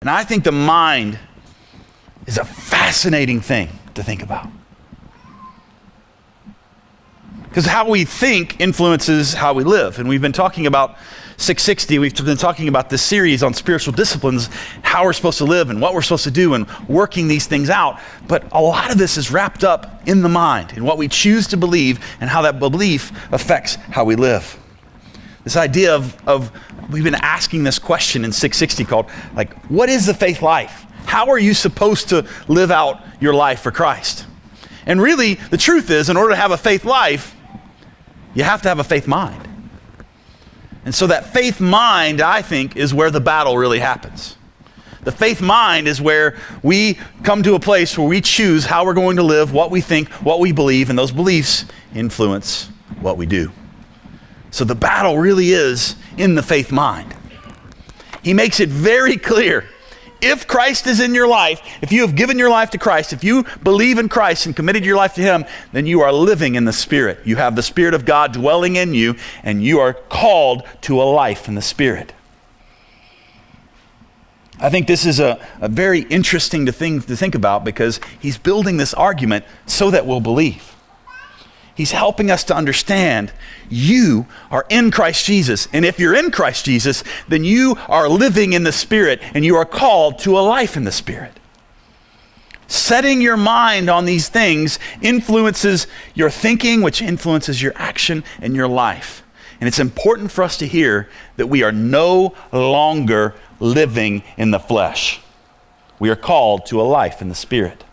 And I think the mind is a fascinating thing to think about. Because how we think influences how we live. And we've been talking about 660, we've been talking about this series on spiritual disciplines, how we're supposed to live and what we're supposed to do and working these things out. But a lot of this is wrapped up in the mind, in what we choose to believe and how that belief affects how we live. This idea of we've been asking this question in 660 called, like, what is the faith life? How are you supposed to live out your life for Christ? And really, the truth is, in order to have a faith life, you have to have a faith mind. And so that faith mind, I think, is where the battle really happens. The faith mind is where we come to a place where we choose how we're going to live, what we think, what we believe, and those beliefs influence what we do. So the battle really is in the faith mind. He makes it very clear. If Christ is in your life, if you have given your life to Christ, if you believe in Christ and committed your life to Him, then you are living in the Spirit. You have the Spirit of God dwelling in you, and you are called to a life in the Spirit. I think this is a very interesting thing to think about, because he's building this argument so that we'll believe. He's helping us to understand you are in Christ Jesus. And if you're in Christ Jesus, then you are living in the Spirit and you are called to a life in the Spirit. Setting your mind on these things influences your thinking, which influences your action and your life. And it's important for us to hear that we are no longer living in the flesh. We are called to a life in the Spirit.